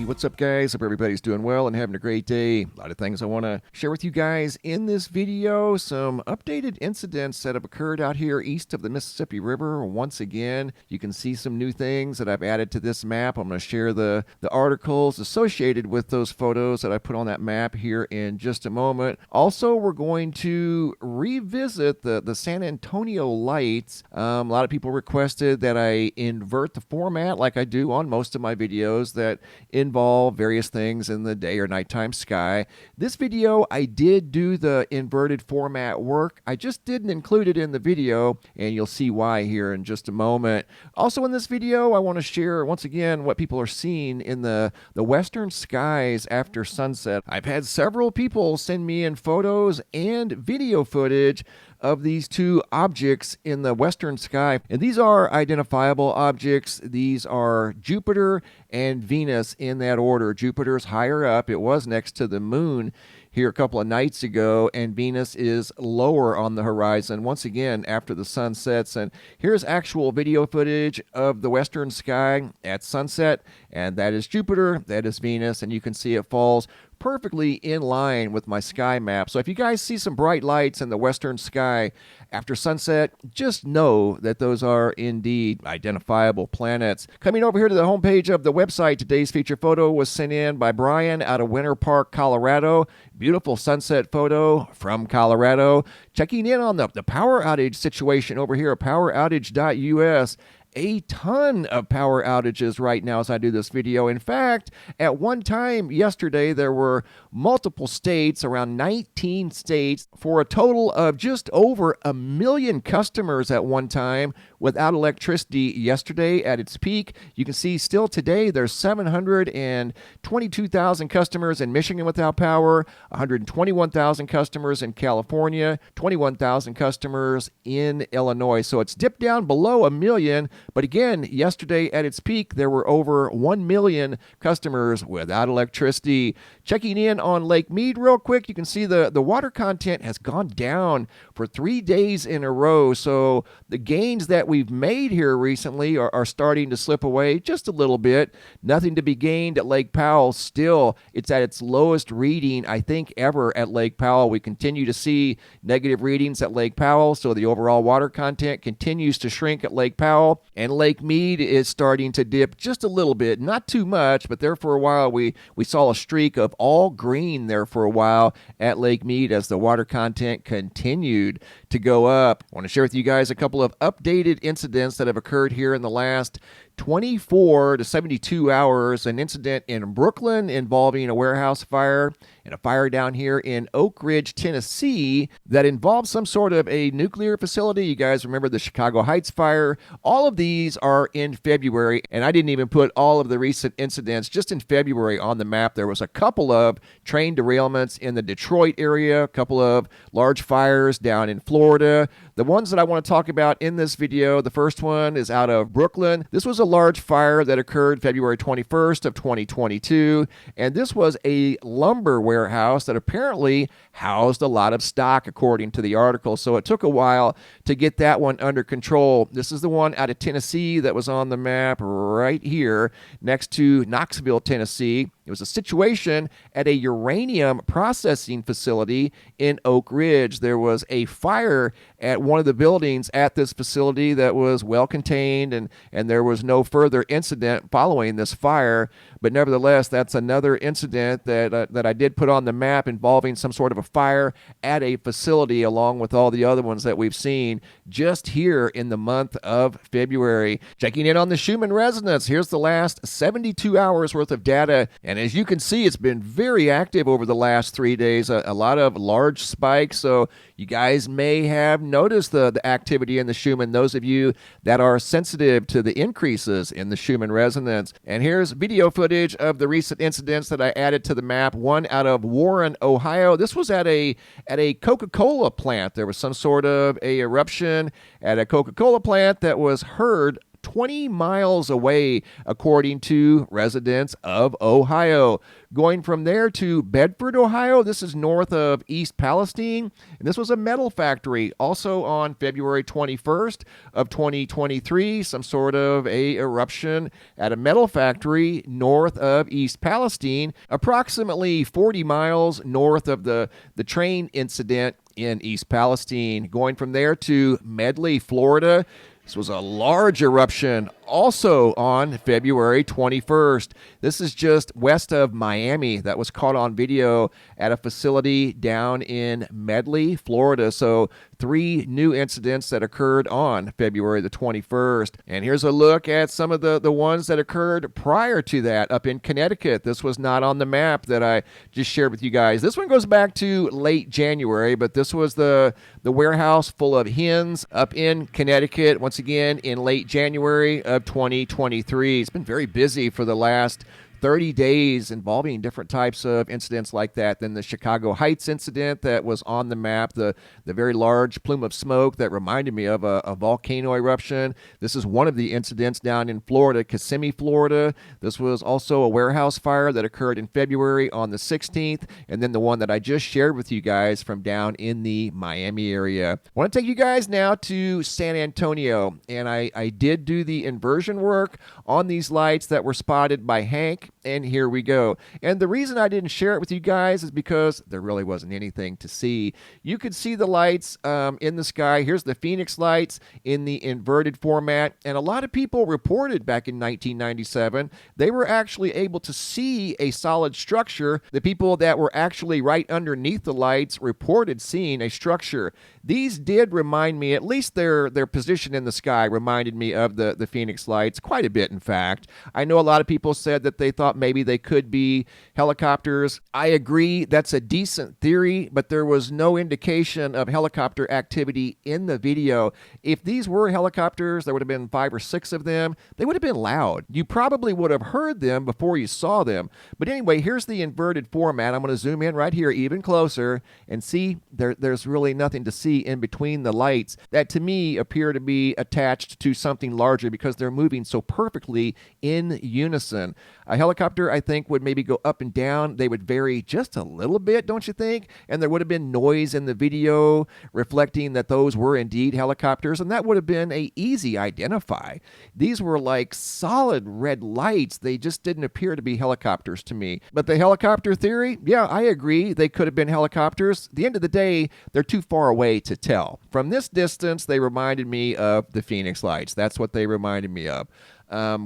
what's up, guys? Hope everybody's doing well and having a great day. A lot of things I want to share with you guys in this video. Some updated incidents that have occurred out here east of the Mississippi River. Once again, you can see some new things that I've added to this map. I'm going to share the articles associated with those photos that I put on that map here in just a moment. Also, we're going to revisit the San Antonio lights. A lot of people requested that I invert the format like I do on most of my videos that involve various things in the day or nighttime sky. This video, I did do the inverted format work. I just didn't include it in the video, and you'll see why here in just a moment. Also in this video, I want to share once again what people are seeing in the western skies after sunset. I've had several people send me in photos and video footage of these two objects in the western sky. And these are identifiable objects. These are Jupiter and Venus in that order. Jupiter's higher up. It was next to the moon here a couple of nights ago, and Venus is lower on the horizon once again after the sun sets. And here's actual video footage of the western sky at sunset, and that is Jupiter, that is Venus, and you can see it falls perfectly in line with my sky map. So if you guys see some bright lights in the western sky after sunset, just know that those are indeed identifiable planets. Coming over here to the homepage of the website, today's feature photo was sent in by Brian out of Winter Park, Colorado. Beautiful sunset photo from Colorado. Checking in on the power outage situation over here at poweroutage.us. A ton of power outages right now as I do this video. In fact, at one time yesterday, there were multiple states, around 19 states, for a total of just over 1 million customers at one time without electricity yesterday at its peak. You can see still today there's 722,000 customers in Michigan without power, 121,000 customers in California, 21,000 customers in Illinois. So it's dipped down below 1 million. But again, yesterday at its peak, there were over 1 million customers without electricity. Checking in on Lake Mead real quick, you can see the water content has gone down for 3 days in a row. So the gains that we've made here recently are starting to slip away just a little bit. Nothing to be gained at Lake Powell. Still, it's at its lowest reading, I think, ever at Lake Powell. We continue to see negative readings at Lake Powell, so the overall water content continues to shrink at Lake Powell. And Lake Mead is starting to dip just a little bit, not too much, but there for a while we saw a streak of all green there for a while at Lake Mead as the water content continued to go up. I want to share with you guys a couple of updated incidents that have occurred here in the last 24 to 72 hours. An incident in Brooklyn involving a warehouse fire, and a fire down here in Oak Ridge, Tennessee, that involved some sort of a nuclear facility. You guys remember the Chicago Heights fire. All of these are in February, and I didn't even put all of the recent incidents just in February on the map. There was a couple of train derailments in the Detroit area, a couple of large fires down in Florida. The ones that I want to talk about in this video, the first one is out of Brooklyn. This was a large fire that occurred February 21st of 2022, and this was a lumber warehouse that apparently housed a lot of stock, according to the article. So it took a while to get that one under control. This is the one out of Tennessee that was on the map right here next to Knoxville, Tennessee. It was a situation at a uranium processing facility in Oak Ridge. There was a fire at one of the buildings at this facility that was well contained, and there was no further incident following this fire. But nevertheless, that's another incident that I did put on the map involving some sort of a fire at a facility, along with all the other ones that we've seen just here in the month of February. Checking in on the Schumann resonance, here's the last 72 hours worth of data. And as you can see, it's been very active over the last 3 days, a lot of large spikes. So you guys may have noticed the activity in the Schumann, those of you that are sensitive to the increases in the Schumann resonance. And here's video footage of the recent incidents that I added to the map. One out of Warren, Ohio. This was at a Coca-Cola plant. There was some sort of a eruption at a Coca-Cola plant that was heard 20 miles away, according to residents of Ohio. Going from there to Bedford, Ohio, this is north of East Palestine, and this was a metal factory. Also on February 21st of 2023, some sort of a eruption at a metal factory north of East Palestine, approximately 40 miles north of the train incident in East Palestine. Going from there to Medley, Florida. This was a large eruption also on February 21st. This is just west of Miami. That was caught on video at a facility down in Medley, Florida. So 3 new incidents that occurred on February the 21st. And here's a look at some of the ones that occurred prior to that up in Connecticut. This was not on the map that I just shared with you guys. This one goes back to late January, but this was the warehouse full of hens up in Connecticut, once again in late January of 2023. It's been very busy for the last 30 days involving different types of incidents like that. Then the Chicago Heights incident that was on the map, the very large plume of smoke that reminded me of a volcano eruption. This is one of the incidents down in Florida, Kissimmee, Florida. This was also a warehouse fire that occurred in February on the 16th, and then the one that I just shared with you guys from down in the Miami area. I want to take you guys now to San Antonio, and I did do the inversion work on these lights that were spotted by Hank. And here we go. And the reason I didn't share it with you guys is because there really wasn't anything to see. You could see the lights in the sky. Here's the Phoenix lights in the inverted format. And a lot of people reported back in 1997 they were actually able to see a solid structure. The people that were actually right underneath the lights reported seeing a structure. These did remind me, at least their position in the sky reminded me of the Phoenix lights quite a bit, in fact. I know a lot of people said that they thought maybe they could be helicopters. I agree, that's a decent theory, but there was no indication of helicopter activity in the video. If these were helicopters, there would have been 5 or 6 of them. They would have been loud. You probably would have heard them before you saw them. But anyway, here's the inverted format. I'm going to zoom in right here even closer and see there's really nothing to see in between the lights that to me appear to be attached to something larger because they're moving so perfectly in unison. A helicopter, I think, would maybe go up and down. They would vary just a little bit, don't you think? And there would have been noise in the video reflecting that those were indeed helicopters, and that would have been a easy identify. These were like solid red lights. They just didn't appear to be helicopters to me. But the helicopter theory, yeah, I agree. They could have been helicopters. At the end of the day, they're too far away to tell. From this distance, they reminded me of the Phoenix lights. That's what they reminded me of.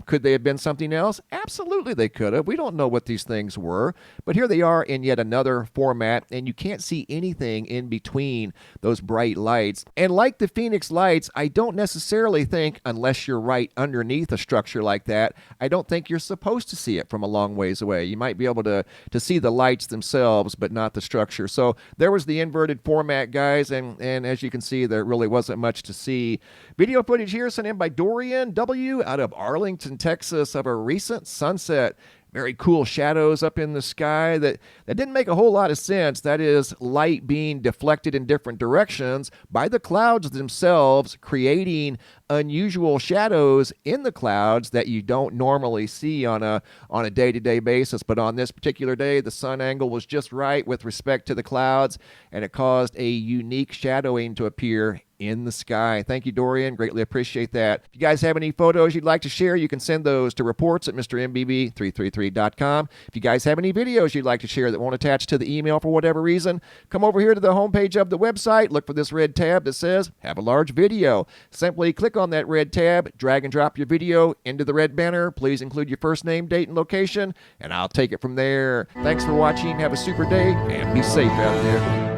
Could they have been something else? Absolutely they could have. We don't know what these things were, but here they are in yet another format, and you can't see anything in between those bright lights. And like the Phoenix lights, I don't necessarily think, unless you're right underneath a structure like that, I don't think you're supposed to see it from a long ways away. You might be able to see the lights themselves, but not the structure. So there was the inverted format, guys, and as you can see, there really wasn't much to see. Video footage here sent in by Dorian W. out of Arlington, Texas, of a recent sunset. Very cool shadows up in the sky that didn't make a whole lot of sense. That is light being deflected in different directions by the clouds themselves, creating unusual shadows in the clouds that you don't normally see on a day-to-day basis. But on this particular day, the sun angle was just right with respect to the clouds, and it caused a unique shadowing to appear in the sky. Thank you, Dorian. Greatly appreciate that. If you guys have any photos you'd like to share, you can send those to reports@mrmbb333.com. If you guys have any videos you'd like to share that won't attach to the email for whatever reason, come over here to the homepage of the website, look for this red tab that says Have a Large Video. Simply click on that red tab, drag and drop your video into the red banner. Please include your first name, date, and location, and I'll take it from there. Thanks for watching. Have a super day, and be safe out there.